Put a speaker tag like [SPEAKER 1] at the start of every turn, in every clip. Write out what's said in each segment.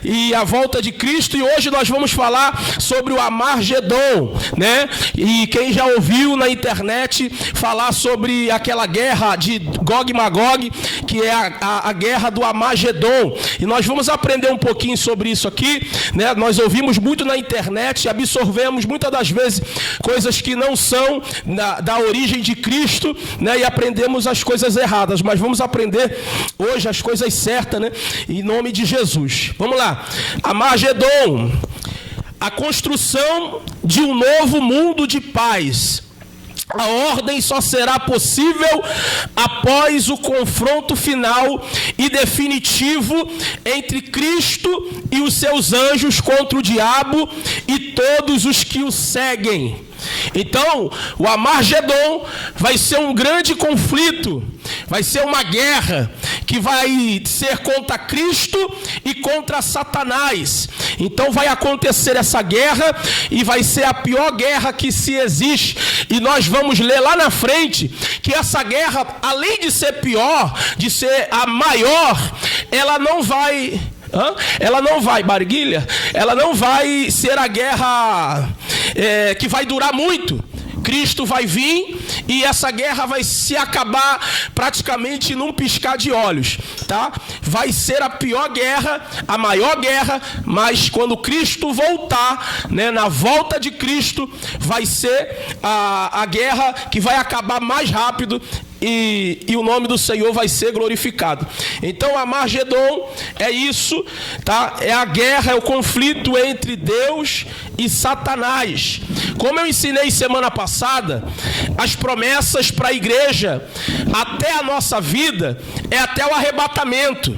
[SPEAKER 1] E a volta de Cristo, e hoje nós vamos falar sobre o Armagedon, né? E quem já ouviu na internet falar sobre aquela guerra de Gog e Magog, que é a guerra do Armagedon, e nós vamos aprender um pouquinho sobre isso aqui, né? Nós ouvimos muito na internet, absorvemos muitas das vezes coisas que não são da origem de Cristo, né? E aprendemos as coisas erradas, mas vamos aprender hoje as coisas certas, né? Em nome de Jesus. Vamos lá. Armagedon, a construção de um novo mundo de paz. A ordem só será possível após o confronto final e definitivo entre Cristo e os seus anjos contra o diabo e todos os que o seguem. Então, o Armagedon vai ser um grande conflito, vai ser uma guerra que vai ser contra Cristo e contra Satanás. Então vai acontecer essa guerra e vai ser a pior guerra que se existe. E nós vamos ler lá na frente que essa guerra, além de ser pior, de ser a maior, ela não vai... Barguilha, ela não vai ser a guerra que vai durar muito. Cristo vai vir e essa guerra vai se acabar praticamente num piscar de olhos, tá? Vai ser a pior guerra, a maior guerra, mas quando Cristo voltar, né, na volta de Cristo, vai ser a guerra que vai acabar mais rápido. E o nome do Senhor vai ser glorificado. Então, Armagedon é isso, tá? É a guerra, é o conflito entre Deus e Satanás. Como eu ensinei semana passada, as promessas para a igreja, até a nossa vida, é até o arrebatamento.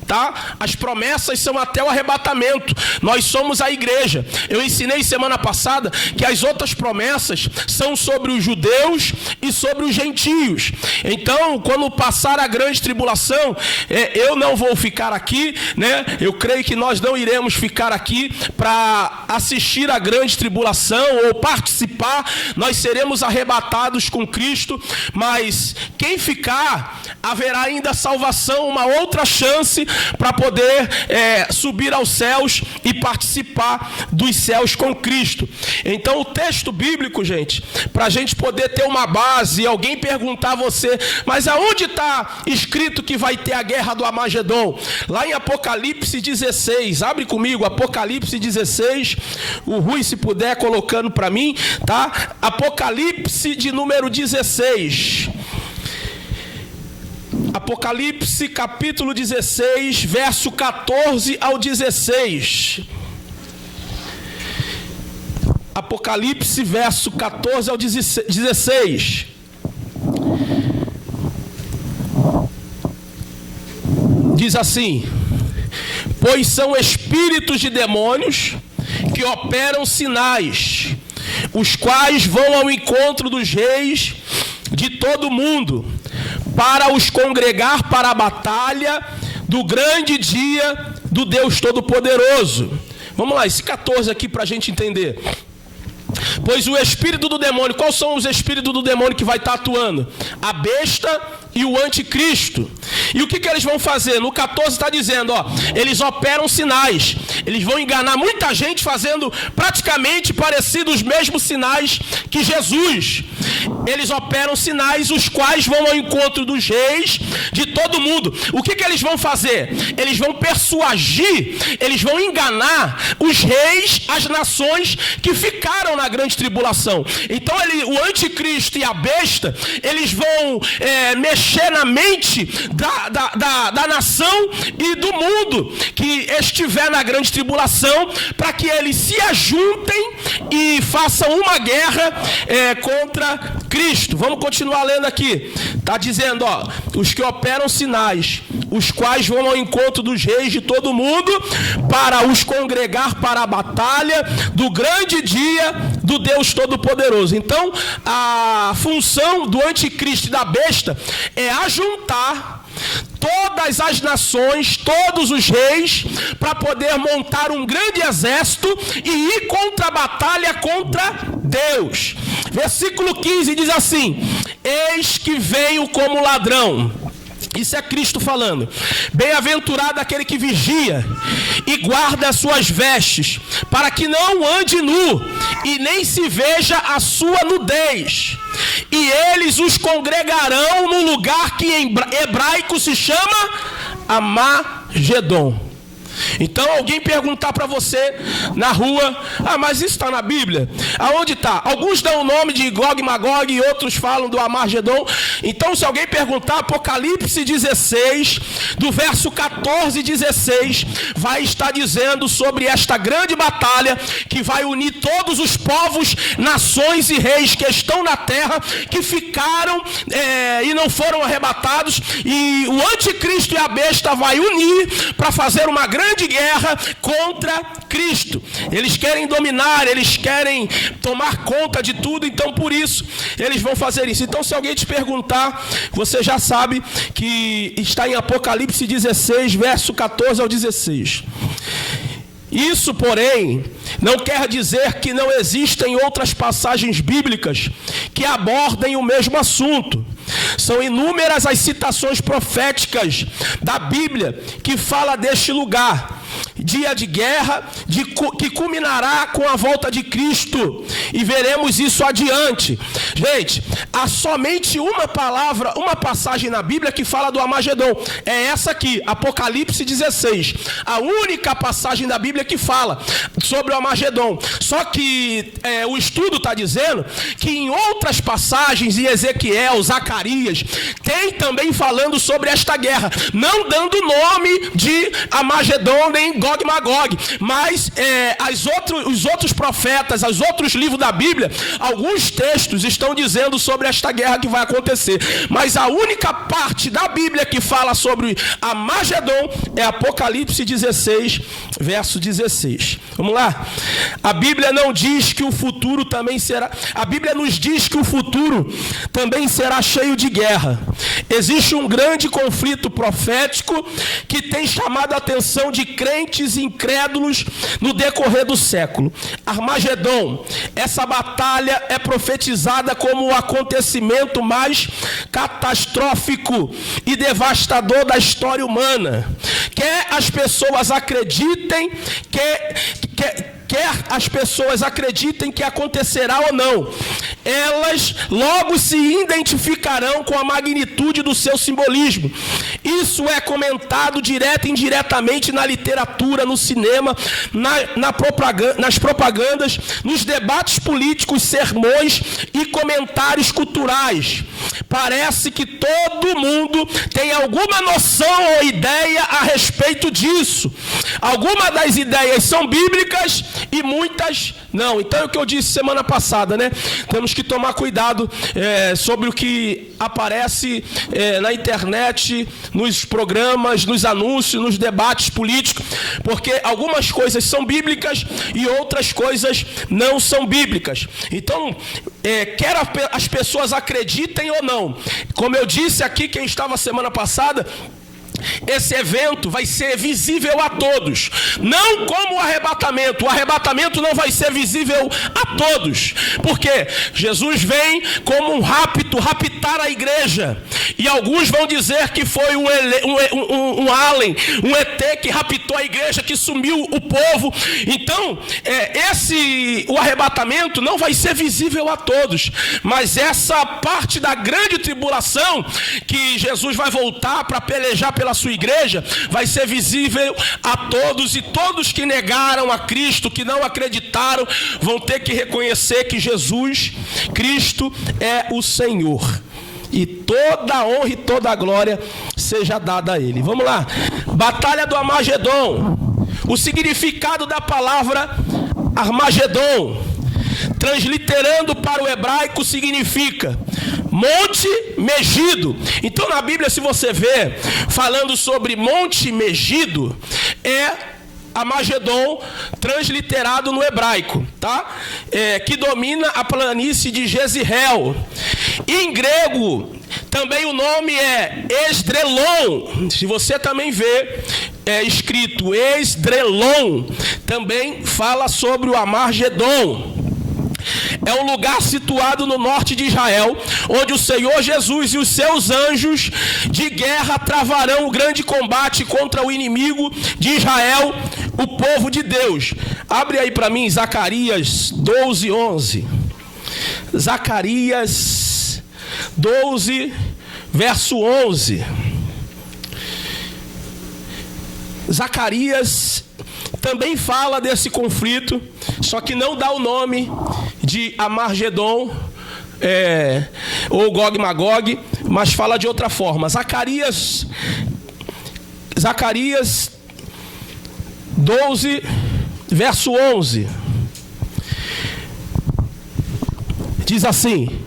[SPEAKER 1] Tá? As promessas são até o arrebatamento. Nós somos a igreja. Eu ensinei semana passada que as outras promessas são sobre os judeus e sobre os gentios. Então, quando passar a grande tribulação, eu não vou ficar aqui, né? Eu creio que nós não iremos ficar aqui para assistir a grande tribulação ou participar. Nós seremos arrebatados com Cristo, mas quem ficar, haverá ainda salvação, uma outra chance para poder subir aos céus e participar dos céus com Cristo. Então o texto bíblico, gente, para a gente poder ter uma base, e alguém perguntar a você, mas aonde está escrito que vai ter a guerra do Armagedon? Lá em Apocalipse 16, abre comigo, Apocalipse 16, o Rui, se puder, colocando para mim, tá? Apocalipse de número 16. Apocalipse capítulo 16, verso 14 ao 16. Apocalipse, verso 14 ao 16. Diz assim: pois são espíritos de demônios que operam sinais, os quais vão ao encontro dos reis de todo o mundo, para os congregar para a batalha do grande dia do Deus Todo-Poderoso. Vamos lá, esse 14 aqui para a gente entender. Pois o espírito do demônio, quais são os espíritos do demônio que vai estar atuando? A besta e o anticristo. E o que eles vão fazer? No 14 está dizendo, ó, eles operam sinais. Eles vão enganar muita gente fazendo praticamente parecidos os mesmos sinais que Jesus. Eles operam sinais, os quais vão ao encontro dos reis de todo mundo. O que eles vão fazer? Eles vão persuadir, eles vão enganar os reis, as nações que ficaram na grande tribulação. Então o anticristo e a besta, eles vão mexer na mente da nação e do mundo que estiver na grande tribulação, para que eles se ajuntem e façam uma guerra contra Cristo. Vamos continuar lendo aqui. Está dizendo, ó, os que operam sinais, os quais vão ao encontro dos reis de todo mundo, para os congregar para a batalha do grande dia do Deus Todo-Poderoso. Então, a função do anticristo e da besta é ajuntar todas as nações, todos os reis, para poder montar um grande exército e ir contra a batalha contra Deus. Versículo 15 diz assim: eis que venho como ladrão. Isso é Cristo falando. Bem-aventurado aquele que vigia e guarda as suas vestes, para que não ande nu e nem se veja a sua nudez. E eles os congregarão no lugar que em hebraico se chama Amagedon. Então alguém perguntar para você na rua: ah, mas isso está na Bíblia? Aonde está? Alguns dão o nome de Gog e Magog e outros falam do Amagedon. Então se alguém perguntar, Apocalipse 16, do verso 14 e 16, vai estar dizendo sobre esta grande batalha que vai unir todos os povos, nações e reis que estão na terra, que ficaram e não foram arrebatados, e o anticristo e a besta vai unir para fazer uma grande guerra contra Cristo. Eles querem dominar, eles querem tomar conta de tudo, então por isso eles vão fazer isso. Então se alguém te perguntar, você já sabe que está em Apocalipse 16, verso 14 ao 16. Isso, porém, não quer dizer que não existem outras passagens bíblicas que abordem o mesmo assunto. São inúmeras as citações proféticas da Bíblia que fala deste lugar, dia de guerra, que culminará com a volta de Cristo, e veremos isso adiante. Gente, há somente uma palavra, uma passagem na Bíblia que fala do Amagedon, é essa aqui, Apocalipse 16, a única passagem da Bíblia que fala sobre o Amagedon. Só que o estudo está dizendo que em outras passagens, em Ezequiel, Zacarias, tem também falando sobre esta guerra, não dando nome de Amagedon nem Gog e Magog, mas os outros profetas, os outros livros da Bíblia, alguns textos estão dizendo sobre esta guerra que vai acontecer, mas a única parte da Bíblia que fala sobre Amagedon é Apocalipse 16, verso 16. Vamos lá? A Bíblia não diz que o futuro também será, a Bíblia nos diz que o futuro também será cheio de guerra. Existe um grande conflito profético que tem chamado a atenção de crentes e incrédulos no decorrer do século. Armagedon, essa batalha é profetizada como o acontecimento mais catastrófico e devastador da história humana. Quer as pessoas acreditem, quer as pessoas acreditem que acontecerá ou não, elas logo se identificarão com a magnitude do seu simbolismo. Isso é comentado direto e indiretamente na literatura, no cinema, nas propagandas, nos debates políticos, sermões e comentários culturais. Parece que todo mundo tem alguma noção ou ideia a respeito disso. Algumas das ideias são bíblicas e muitas não. Então é o que eu disse semana passada, né? Temos que tomar cuidado sobre o que aparece na internet, nos programas, nos anúncios, nos debates políticos, porque algumas coisas são bíblicas e outras coisas não são bíblicas. Então, quer as pessoas acreditem ou não, como eu disse aqui, quem estava semana passada, esse evento vai ser visível a todos, não como o arrebatamento não vai ser visível a todos, porque Jesus vem como um raptar a igreja, e alguns vão dizer que foi um alien, um ET que raptou a igreja, que sumiu o povo. Então, o arrebatamento não vai ser visível a todos, mas essa parte da grande tribulação, que Jesus vai voltar para pelejar pela sua igreja, vai ser visível a todos, e todos que negaram a Cristo, que não acreditaram, vão ter que reconhecer que Jesus Cristo é o Senhor, e toda a honra e toda a glória seja dada a Ele. Vamos lá, Batalha do Armagedon. O significado da palavra Armagedon, transliterando para o hebraico, significa Monte Megido. Então na Bíblia, se você vê falando sobre Monte Megido, é Armagedon transliterado no hebraico, tá? Que domina a planície de Jezreel. Em grego também o nome é Esdrelon. Se você também vê escrito Esdrelon, também fala sobre o Armagedon. é um lugar situado no norte de Israel, onde o Senhor Jesus e os seus anjos de guerra travarão o grande combate contra o inimigo de Israel, o povo de Deus. Abre aí para mim Zacarias 12, 11. Zacarias 12, verso 11. Zacarias também fala desse conflito, só que não dá o nome de Amargedon ou Gog Magog, mas fala de outra forma. Zacarias 12, verso 11. Diz assim: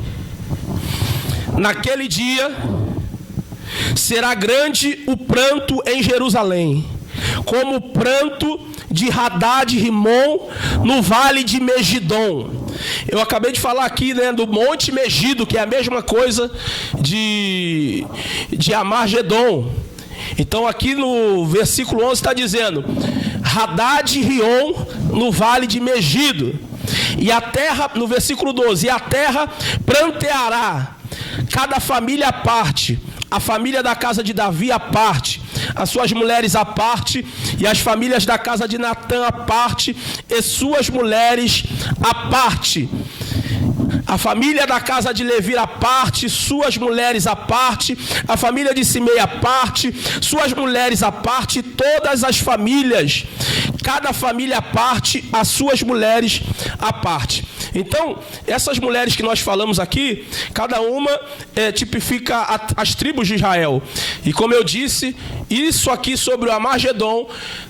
[SPEAKER 1] naquele dia será grande o pranto em Jerusalém, como o pranto de Hadad-Rimon no vale de Megidom. Eu acabei de falar aqui, né, do Monte Megido, que é a mesma coisa de Amargedon. Então aqui no versículo 11 está dizendo Hadad-Rion no vale de Megido. E a terra, no versículo 12, e a terra pranteará, cada família à parte, a família da casa de Davi à parte, as suas mulheres à parte, e as famílias da casa de Natã à parte, e suas mulheres à parte. A família da casa de Levi à parte, suas mulheres à parte, a família de Simei à parte, suas mulheres à parte, todas as famílias, cada família à parte, as suas mulheres à parte. Então, essas mulheres que nós falamos aqui, cada uma tipifica as tribos de Israel. E como eu disse, isso aqui sobre o Amargedon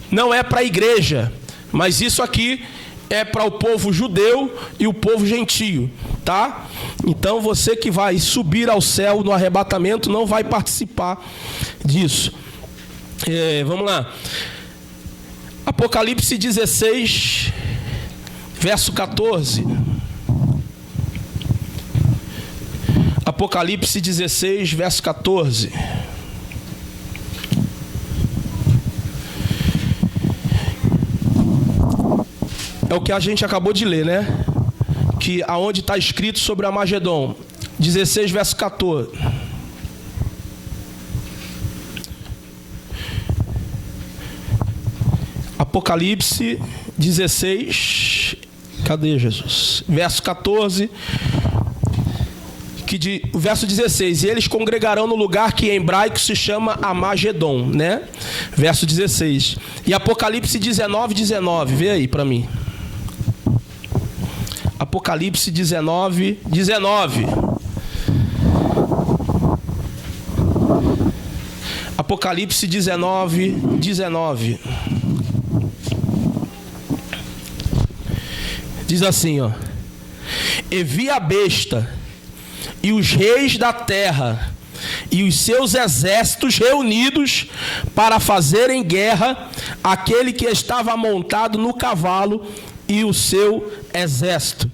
[SPEAKER 1] não é para a igreja, mas isso aqui é para o povo judeu e o povo gentio, tá? Então você que vai subir ao céu no arrebatamento não vai participar disso. Vamos lá. Apocalipse 16, verso 14. Apocalipse 16, verso 14. É o que a gente acabou de ler, né? Que aonde está escrito sobre Amargedon. 16, verso 14. Apocalipse 16. Cadê Jesus? Verso 14. O verso 16. E eles congregarão no lugar que em hebraico se chama Amargedon, né? Verso 16. E Apocalipse 19, 19. Vê aí para mim. Apocalipse 19, 19. Apocalipse 19, 19. Diz assim, ó: e vi a besta e os reis da terra e os seus exércitos reunidos para fazerem guerra àquele que estava montado no cavalo e o seu exército,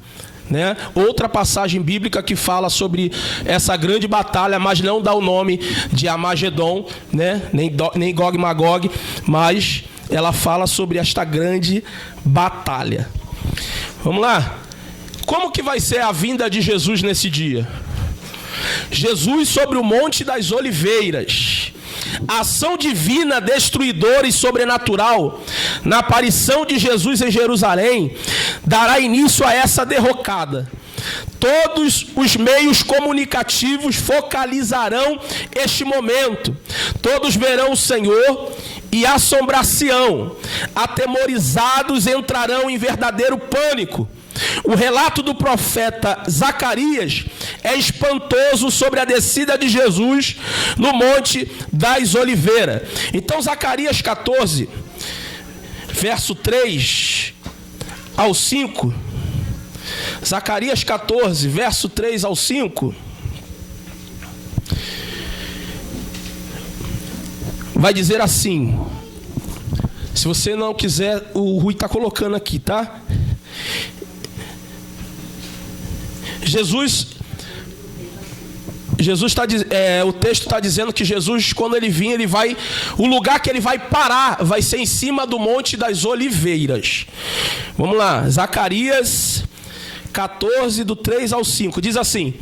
[SPEAKER 1] né? Outra passagem bíblica que fala sobre essa grande batalha, mas não dá o nome de Amargedon, né? Nem Gog Magog, mas ela fala sobre esta grande batalha. Vamos lá. Como que vai ser a vinda de Jesus nesse dia? Jesus sobre o Monte das Oliveiras. A ação divina, destruidora e sobrenatural na aparição de Jesus em Jerusalém dará início a essa derrocada. Todos os meios comunicativos focalizarão este momento. Todos verão o Senhor e assombração. Atemorizados entrarão em verdadeiro pânico. O relato do profeta Zacarias é espantoso sobre a descida de Jesus no Monte das Oliveiras. Então, Zacarias 14, verso 3 ao 5. Zacarias 14, verso 3 ao 5. Vai dizer assim. Se você não quiser, o Rui está colocando aqui, tá? Jesus está, o texto está dizendo que Jesus, quando ele vir, o lugar que ele vai parar vai ser em cima do Monte das Oliveiras. Vamos lá, Zacarias 14, do 3 ao 5, diz assim: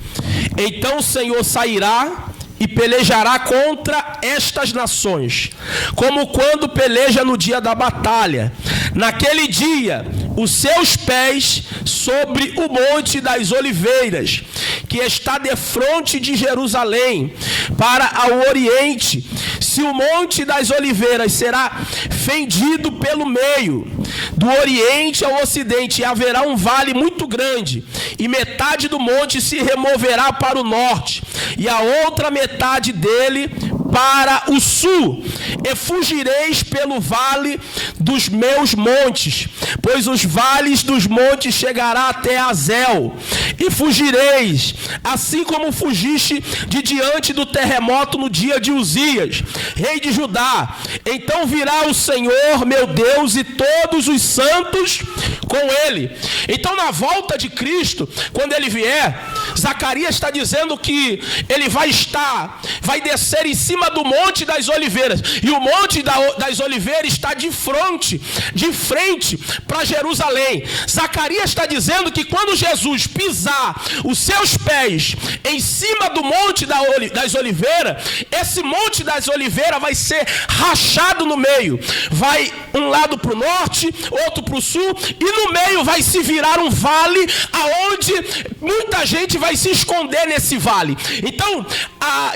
[SPEAKER 1] então o Senhor sairá e pelejará contra estas nações, como quando peleja no dia da batalha. Naquele dia, os seus pés sobre o monte das oliveiras, que está defronte de Jerusalém, para ao oriente. Se o monte das oliveiras será fendido pelo meio, do oriente ao ocidente, haverá um vale muito grande, e metade do monte se removerá para o norte, e a outra metade dele para o sul, e fugireis pelo vale dos meus montes, pois os vales dos montes chegará até Azel, e fugireis, assim como fugiste de diante do terremoto no dia de Uzias, rei de Judá. Então virá o Senhor, meu Deus, e todos os santos com ele. Então, na volta de Cristo, quando ele vier, Zacarias está dizendo que ele vai descer em cima do Monte das Oliveiras, e o Monte das Oliveiras está de frente para Jerusalém. Zacarias está dizendo que quando Jesus pisar os seus pés em cima do Monte das Oliveiras, esse Monte das Oliveiras vai ser rachado no meio, vai um lado para o norte, outro para o sul, e no meio vai se virar um vale, aonde muita gente vai se esconder nesse vale. Então,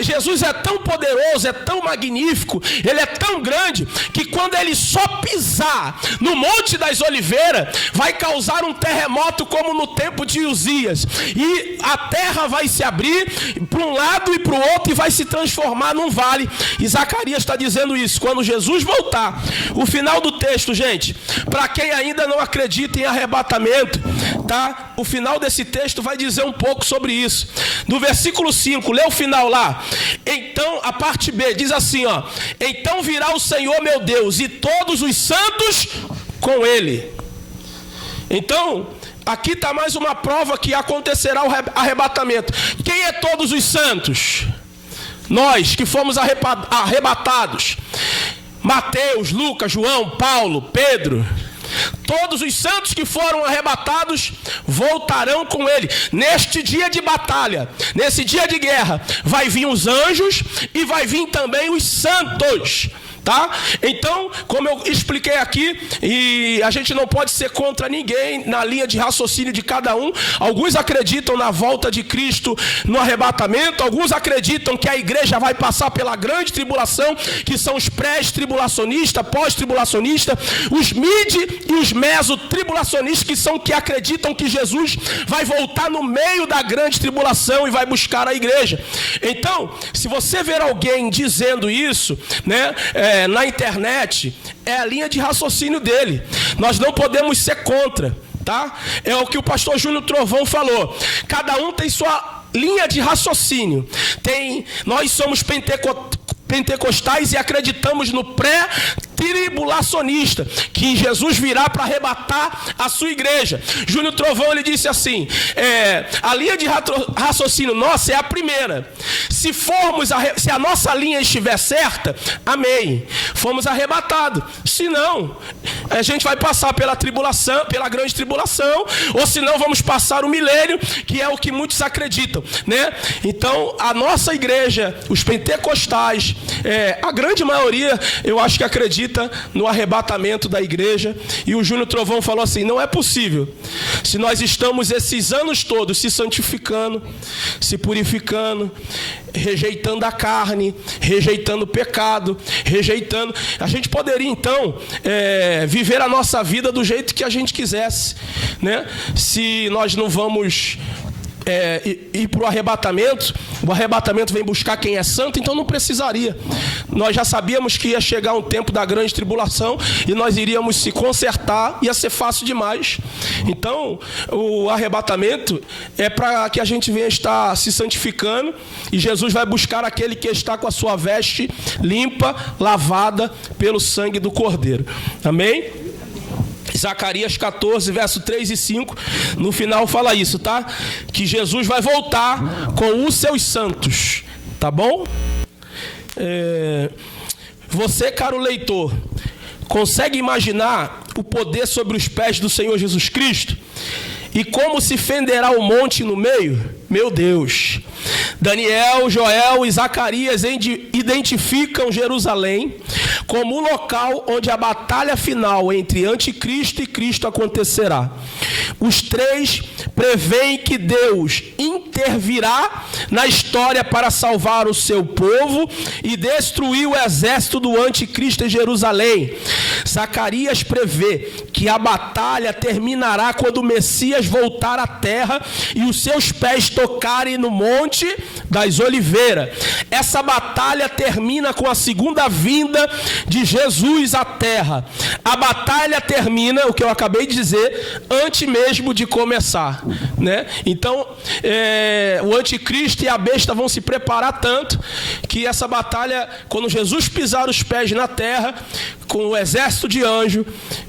[SPEAKER 1] Jesus é tão poderoso, é tão magnífico, ele é tão grande, que quando ele só pisar no Monte das Oliveiras, vai causar um terremoto como no tempo de Uzias, e a terra vai se abrir para um lado e para o outro, e vai se transformar num vale. E Zacarias está dizendo isso. Quando Jesus voltar, o final do texto, gente, para quem ainda não acredita em arrebatamento, tá? O final desse texto vai dizer um pouco sobre isso. No versículo 5, lê o final lá. Então, a parte B diz assim, ó: então virá o Senhor, meu Deus, e todos os santos com ele. Então, aqui está mais uma prova que acontecerá o arrebatamento. Quem é todos os santos? Nós que fomos arrebatados. Mateus, Lucas, João, Paulo, Pedro. Todos os santos que foram arrebatados voltarão com ele. Neste dia de batalha, nesse dia de guerra, vai vir os anjos e vai vir também os santos. Tá? Então, como eu expliquei aqui, e a gente não pode ser contra ninguém na linha de raciocínio de cada um. Alguns acreditam na volta de Cristo no arrebatamento, alguns acreditam que a igreja vai passar pela grande tribulação, que são os pré-tribulacionistas, pós-tribulacionistas, os mid e os meso-tribulacionistas, que acreditam que Jesus vai voltar no meio da grande tribulação e vai buscar a igreja. Então, se você ver alguém dizendo isso, né, na internet, é a linha de raciocínio dele. Nós não podemos ser contra, tá? É o que o pastor Júnior Trovão falou. Cada um tem sua linha de raciocínio. Nós somos pentecostais e acreditamos no pré-tribulacionista, que Jesus virá para arrebatar a sua igreja. Júnior Trovão, ele disse assim, a linha de raciocínio nossa é a primeira. Se a nossa linha estiver certa, amém, fomos arrebatados. Se não, a gente vai passar pela tribulação, pela grande tribulação, ou se não, vamos passar o milênio, que é o que muitos acreditam, né? Então, a nossa igreja, os pentecostais, a grande maioria, eu acho que acredita no arrebatamento da igreja. E o Júnior Trovão falou assim: não é possível, se nós estamos esses anos todos se santificando, se purificando, rejeitando a carne, rejeitando o pecado, a gente poderia então viver a nossa vida do jeito que a gente quisesse, né? Se nós não vamos ir para o arrebatamento vem buscar quem é santo, então não precisaria. Nós já sabíamos que ia chegar um tempo da grande tribulação e nós iríamos se consertar, ia ser fácil demais. Então, o arrebatamento é para que a gente venha estar se santificando, e Jesus vai buscar aquele que está com a sua veste limpa, lavada pelo sangue do Cordeiro. Amém? Zacarias 14, verso 3 e 5, no final fala isso, tá? Que Jesus vai voltar com os seus santos, tá bom? Você, caro leitor, consegue imaginar o poder sobre os pés do Senhor Jesus Cristo? E como se fenderá o monte no meio? Meu Deus. Daniel, Joel e Zacarias identificam Jerusalém como o local onde a batalha final entre anticristo e Cristo acontecerá. Os três preveem que Deus intervirá na história para salvar o seu povo e destruir o exército do anticristo em Jerusalém. Zacarias prevê que a batalha terminará quando o Messias voltar à terra e os seus pés tocarem no Monte das Oliveiras. Essa batalha termina com a segunda vinda de Jesus à terra. A batalha termina, o que eu acabei de dizer, antes mesmo de começar, né? Então, o anticristo e a besta vão se preparar tanto que essa batalha, quando Jesus pisar os pés na terra, com o exército de anjo,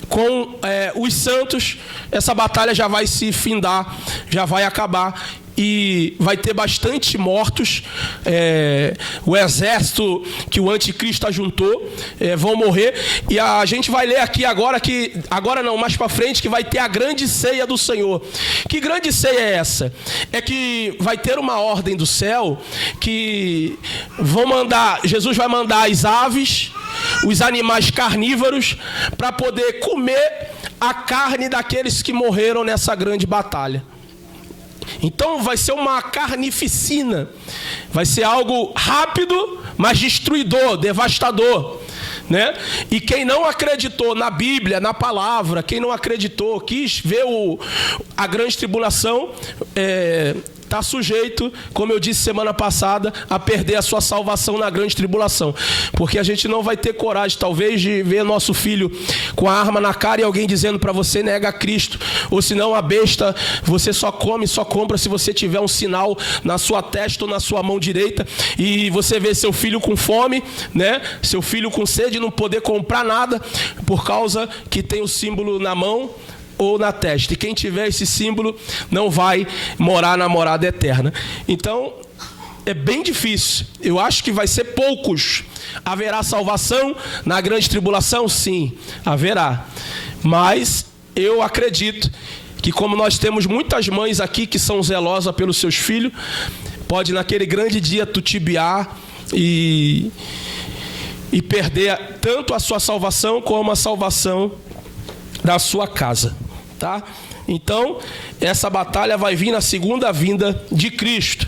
[SPEAKER 1] com os santos, essa batalha já vai se findar, já vai acabar. E vai ter bastante mortos. O exército que o anticristo ajuntou vão morrer. E a gente vai ler aqui agora, mais para frente, que vai ter a grande ceia do Senhor. Que grande ceia é essa? É que vai ter uma ordem do céu que Jesus vai mandar as aves, os animais carnívoros, para poder comer a carne daqueles que morreram nessa grande batalha. Então vai ser uma carnificina, vai ser algo rápido, mas destruidor, devastador, né? E quem não acreditou na Bíblia, na palavra, quem não acreditou, quis ver a grande tribulação, está sujeito, como eu disse semana passada, a perder a sua salvação na grande tribulação. Porque a gente não vai ter coragem, talvez, de ver nosso filho com a arma na cara e alguém dizendo para você, nega Cristo. Ou senão a besta, você só come, só compra se você tiver um sinal na sua testa ou na sua mão direita. E você vê seu filho com fome, né? Seu filho com sede, não poder comprar nada por causa que tem o símbolo na mão ou na testa. E quem tiver esse símbolo não vai morar na morada eterna. Então, é bem difícil. Eu acho que vai ser poucos. Haverá salvação na grande tribulação? Sim, haverá. Mas eu acredito que, como nós temos muitas mães aqui que são zelosas pelos seus filhos, pode naquele grande dia tutibiar e perder tanto a sua salvação como a salvação da sua casa. Tá? Então, essa batalha vai vir na segunda vinda de Cristo.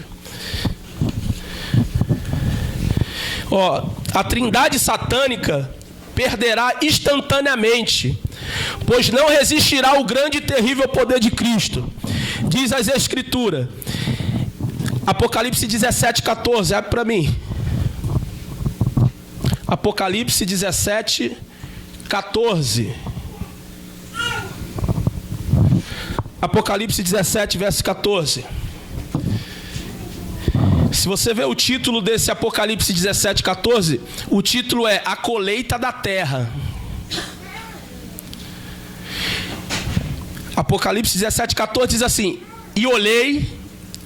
[SPEAKER 1] A trindade satânica perderá instantaneamente, pois não resistirá ao grande e terrível poder de Cristo. Diz as Escrituras. Apocalipse 17, 14. Abre para mim. Apocalipse 17, 14. Apocalipse 17, verso 14. Se você ver o título desse Apocalipse 17, 14, o título é A Colheita da Terra. Apocalipse 17, 14 diz assim: E olhei,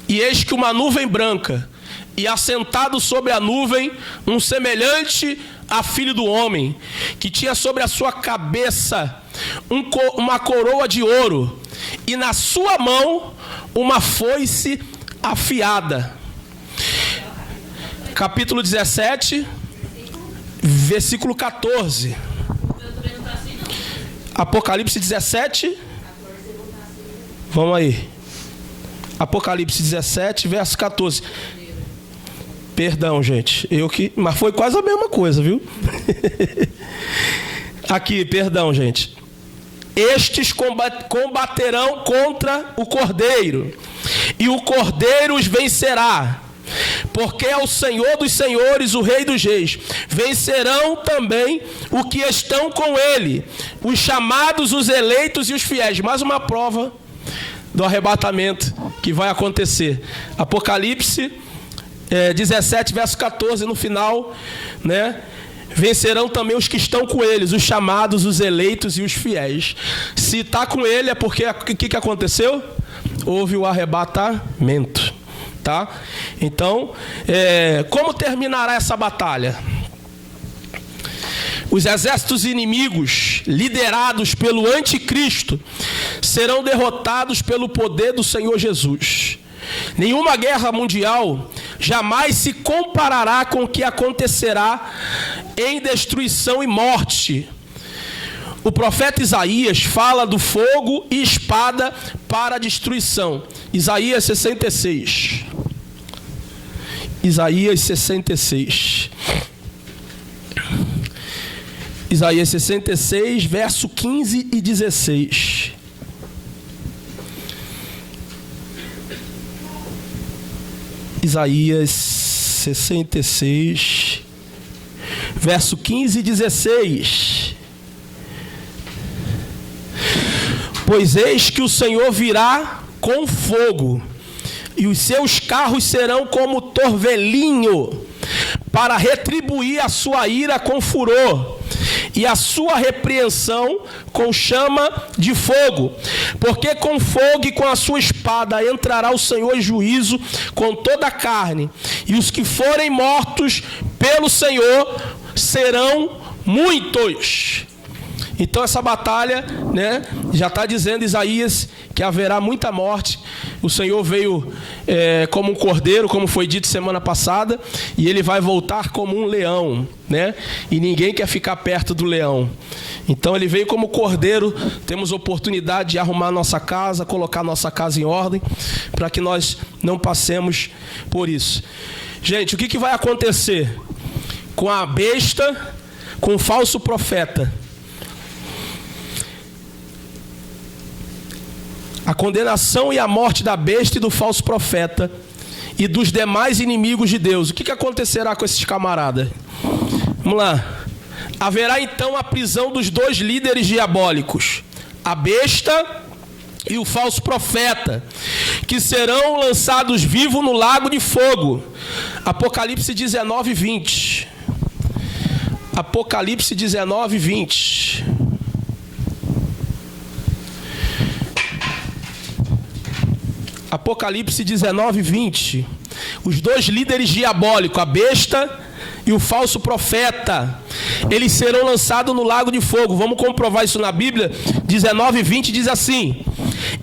[SPEAKER 1] e eis que uma nuvem branca, e assentado sobre a nuvem, um semelhante a filho do homem, que tinha sobre a sua cabeça uma coroa de ouro, e na sua mão uma foice afiada. Capítulo 17, versículo 14. Apocalipse 17. Vamos aí. Apocalipse 17, verso 14. Perdão, gente. Mas foi quase a mesma coisa, viu? Aqui, perdão, gente. Estes combaterão contra o Cordeiro, e o Cordeiro os vencerá, porque é o Senhor dos senhores, o Rei dos reis. Vencerão também o que estão com ele, os chamados, os eleitos e os fiéis. Mais uma prova do arrebatamento que vai acontecer. Apocalipse 17, verso 14, no final, né? Vencerão também os que estão com eles, os chamados, os eleitos e os fiéis. Se está com ele é porque o que aconteceu? Houve o arrebatamento, tá? Então, como terminará essa batalha? Os exércitos inimigos liderados pelo anticristo serão derrotados pelo poder do Senhor Jesus. Nenhuma guerra mundial jamais se comparará com o que acontecerá em destruição e morte. O profeta Isaías fala do fogo e espada para a destruição. Isaías 66. Isaías 66. Isaías 66, verso 15 e 16. Isaías 66, verso 15 e 16. Pois eis que o Senhor virá com fogo, e os seus carros serão como torvelinho, para retribuir a sua ira com furor, e a sua repreensão com chama de fogo. Porque com fogo e com a sua espada entrará o Senhor em juízo com toda a carne, e os que forem mortos pelo Senhor serão muitos. Então essa batalha, já está dizendo Isaías que haverá muita morte. O Senhor veio como um cordeiro, como foi dito semana passada, e ele vai voltar como um leão, e ninguém quer ficar perto do leão. Então ele veio como cordeiro. Temos oportunidade de arrumar nossa casa, colocar nossa casa em ordem, para que nós não passemos por isso. Gente, o que vai acontecer com a besta, com o falso profeta? A condenação e a morte da besta e do falso profeta e dos demais inimigos de Deus. O que acontecerá com esses camaradas? Vamos lá. Haverá então a prisão dos dois líderes diabólicos, a besta e o falso profeta, que serão lançados vivos no lago de fogo. Apocalipse 19, 20. Apocalipse 19, 20. Apocalipse 19, 20. Os dois líderes diabólicos, a besta e o falso profeta, eles serão lançados no lago de fogo. Vamos comprovar isso na Bíblia. 19, 20 diz assim: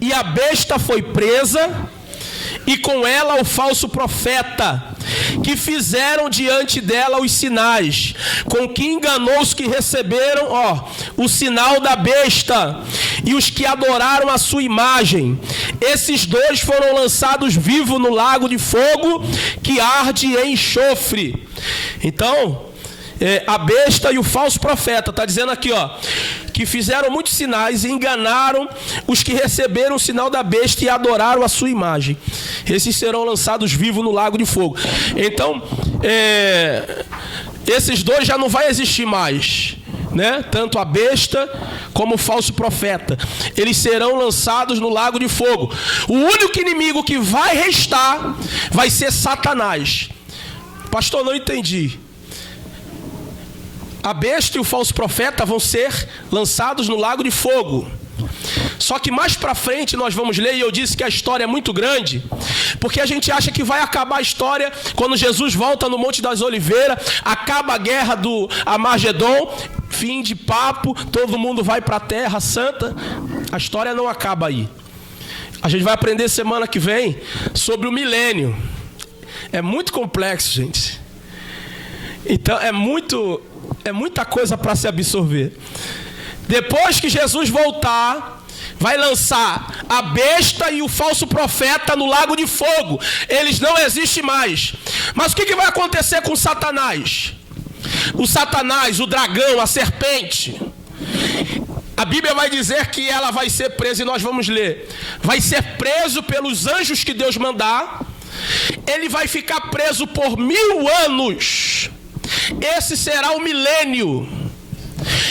[SPEAKER 1] e a besta foi presa, e com ela o falso profeta, que fizeram diante dela os sinais, com que enganou os que receberam o sinal da besta e os que adoraram a sua imagem. Esses dois foram lançados vivos no lago de fogo, que arde em enxofre. Então, a besta e o falso profeta, está dizendo aqui, que fizeram muitos sinais e enganaram os que receberam o sinal da besta e adoraram a sua imagem. Esses serão lançados vivos no lago de fogo. Então, esses dois já não vai existir mais, tanto a besta como o falso profeta. Eles serão lançados no lago de fogo. O único inimigo que vai restar vai ser Satanás. Pastor, não entendi. A besta e o falso profeta vão ser lançados no lago de fogo. Só que mais para frente nós vamos ler, e eu disse que a história é muito grande, porque a gente acha que vai acabar a história quando Jesus volta no Monte das Oliveiras, acaba a guerra do Armagedon, fim de papo, todo mundo vai para a Terra Santa. A história não acaba aí. A gente vai aprender semana que vem sobre o milênio. É muito complexo, gente. Então é muita coisa para se absorver. Depois que Jesus voltar, vai lançar a besta e o falso profeta no lago de fogo. Eles não existem mais. Mas o que vai acontecer com Satanás? O Satanás, o dragão, a serpente. A Bíblia vai dizer que ela vai ser presa, e nós vamos ler. Vai ser preso pelos anjos que Deus mandar. Ele vai ficar preso por 1000 anos. Esse será o milênio.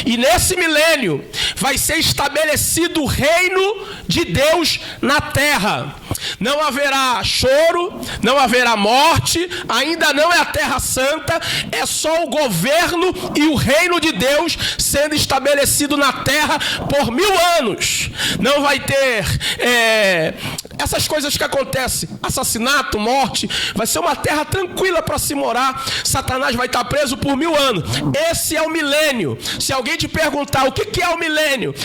[SPEAKER 1] E nesse milênio vai ser estabelecido o reino de Deus na terra. Não haverá choro, não haverá morte, ainda não é a terra santa, é só o governo e o reino de Deus sendo estabelecido na terra por 1000 anos. Não vai ter essas coisas que acontecem, assassinato, morte, vai ser uma terra tranquila para se morar. Satanás vai estar preso por 1000 anos. Esse é o milênio. Se alguém te perguntar o que é o milênio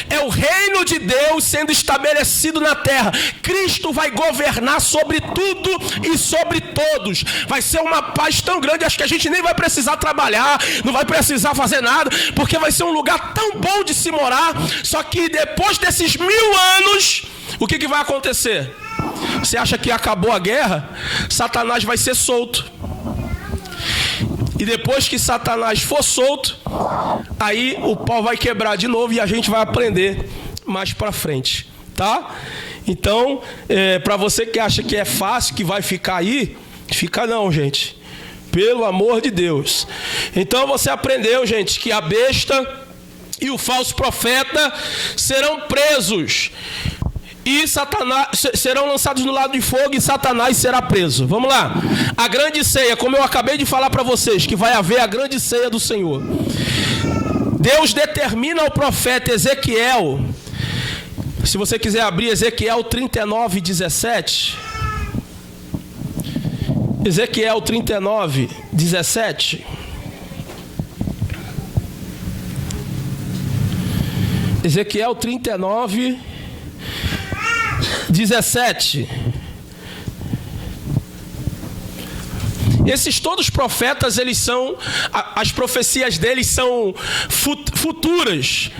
[SPEAKER 1] é o reino de Deus sendo estabelecido na terra. Cristo vai governar sobre tudo e sobre todos. Vai ser uma paz tão grande, acho que a gente nem vai precisar trabalhar, não vai precisar fazer nada, porque vai ser um lugar tão bom de se morar. Só que depois desses 1000 anos, o que vai acontecer? Você acha que acabou a guerra? Satanás vai ser solto. E depois que Satanás for solto, aí o pau vai quebrar de novo e a gente vai aprender mais pra frente, tá? Então, para você que acha que é fácil, que vai ficar aí, fica não, gente. Pelo amor de Deus. Então você aprendeu, gente, que a besta e o falso profeta serão presos. E Satanás serão lançados no lado de fogo e Satanás será preso. Vamos lá. A grande ceia, como eu acabei de falar para vocês, que vai haver a grande ceia do Senhor. Deus determina ao profeta Ezequiel, se você quiser abrir Ezequiel 39, 17. Ezequiel 39, 17. Ezequiel 39, 17. Esses todos profetas, eles são, as profecias deles são futuras.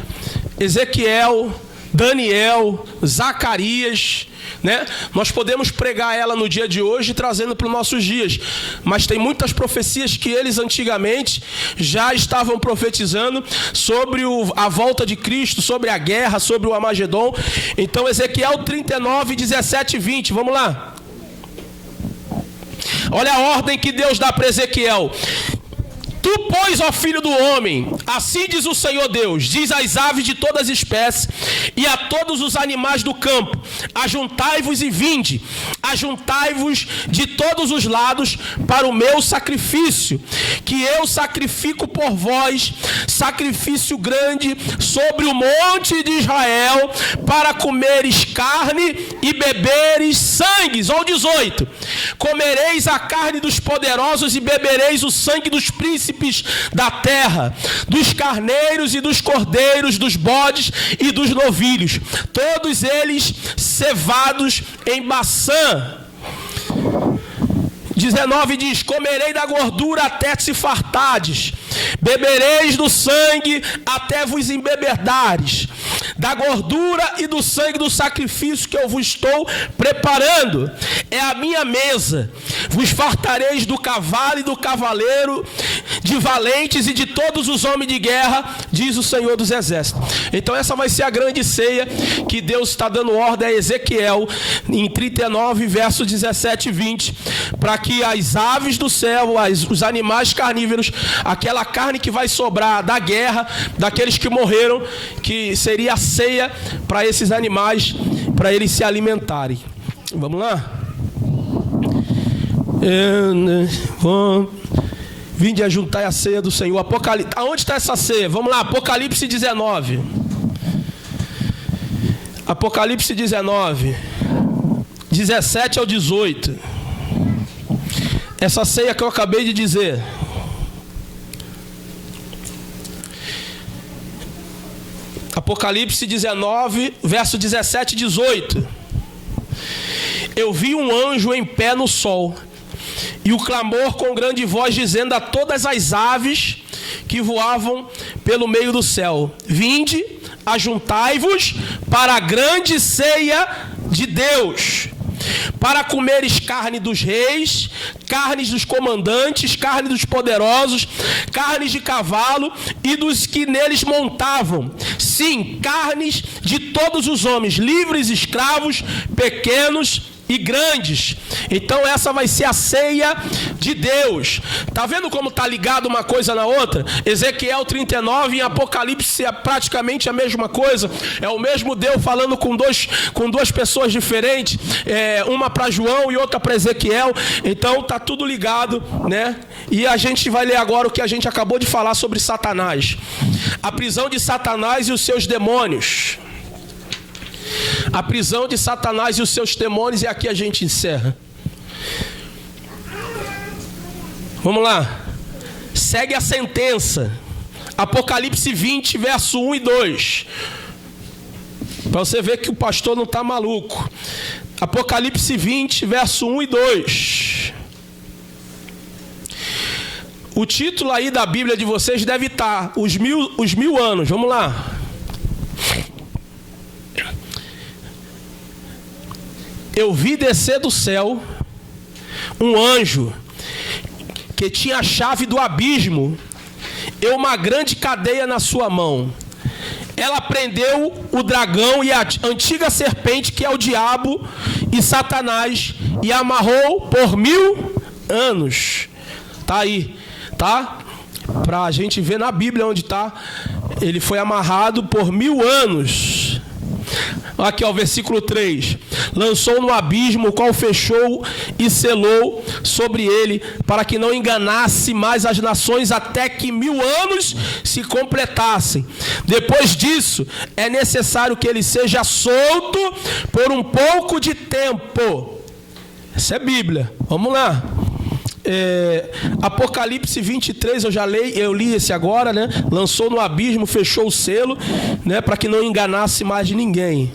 [SPEAKER 1] Ezequiel, Daniel, Zacarias, né? Nós podemos pregar ela no dia de hoje trazendo para os nossos dias, mas tem muitas profecias que eles antigamente já estavam profetizando sobre a volta de Cristo, sobre a guerra, sobre o Armagedon. Então Ezequiel 39, 17 e 20, vamos lá. Olha a ordem que Deus dá para Ezequiel. Tu, pois, ó filho do homem, assim diz o Senhor Deus, diz às aves de todas as espécies e a todos os animais do campo, ajuntai-vos e vinde, ajuntai-vos de todos os lados para o meu sacrifício, que eu sacrifico por vós, sacrifício grande sobre o monte de Israel, para comeres carne e beberes sangues. Ou 18, comereis a carne dos poderosos e bebereis o sangue dos príncipes da terra, dos carneiros e dos cordeiros, dos bodes e dos novilhos, todos eles cevados em Baçã. 19 diz, comerei da gordura até se fartardes, bebereis do sangue até vos embebedares, da gordura e do sangue do sacrifício que eu vos estou preparando, é a minha mesa, vos fartareis do cavalo e do cavaleiro, de valentes e de todos os homens de guerra, diz o Senhor dos Exércitos. Então essa vai ser a grande ceia que Deus está dando ordem a Ezequiel, em 39, versos 17 e 20, para que as aves do céu, os animais carnívoros, aquela carne que vai sobrar da guerra, daqueles que morreram, que seria a ceia para esses animais, para eles se alimentarem. Vamos lá? Vinde a juntar a ceia do Senhor. Apocalipse. Aonde está essa ceia? Vamos lá, Apocalipse 19. Apocalipse 19, 17 ao 18. Essa ceia que eu acabei de dizer. Apocalipse 19, verso 17 e 18. Eu vi um anjo em pé no sol, e o clamor com grande voz, dizendo a todas as aves que voavam pelo meio do céu: vinde, ajuntai-vos para a grande ceia de Deus, para comeres carne dos reis, carnes dos comandantes, carne dos poderosos, carnes de cavalo e dos que neles montavam, sim, carnes de todos os homens, livres, escravos, pequenos e grandes. Então essa vai ser a ceia de Deus. Tá vendo como tá ligado uma coisa na outra? Ezequiel 39 e Apocalipse é praticamente a mesma coisa. É o mesmo Deus falando com duas pessoas diferentes, uma para João e outra para Ezequiel. Então tá tudo ligado, né? E a gente vai ler agora o que a gente acabou de falar sobre Satanás. A prisão de Satanás e os seus demônios. A prisão de Satanás e os seus demônios, e aqui a gente encerra. Vamos lá. Segue a sentença. Apocalipse 20, verso 1 e 2. Para você ver que o pastor não está maluco. Apocalipse 20, verso 1 e 2. O título aí da Bíblia de vocês deve estar os mil anos. Vamos lá. Eu vi descer do céu um anjo que tinha a chave do abismo e uma grande cadeia na sua mão. Ela prendeu o dragão e a antiga serpente, que é o diabo e Satanás, e amarrou por 1000 anos. Tá aí, tá? Pra gente ver na Bíblia onde tá. Ele foi amarrado por 1000 anos. Aqui, ó, versículo 3. Lançou no abismo, o qual fechou e selou sobre ele, para que não enganasse mais as nações até que 1000 anos se completassem. Depois disso, é necessário que ele seja solto por um pouco de tempo. Essa é Bíblia. Vamos lá. Apocalipse 23, eu li esse agora, né? Lançou no abismo, fechou o selo, né? Para que não enganasse mais ninguém.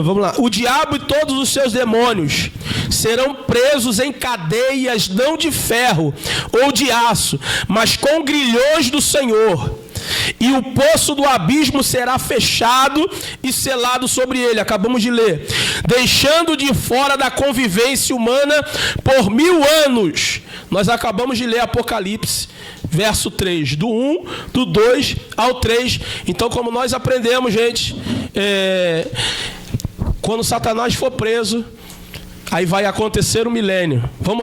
[SPEAKER 1] Vamos lá. O diabo e todos os seus demônios serão presos em cadeias não de ferro ou de aço, mas com grilhões do Senhor. E o poço do abismo será fechado e selado sobre ele. Acabamos de ler. Deixando de fora da convivência humana por 1000 anos. Nós acabamos de ler Apocalipse, verso 3. Do 1, do 2 ao 3. Então, como nós aprendemos, gente, quando Satanás for preso, aí vai acontecer o milênio. Vamos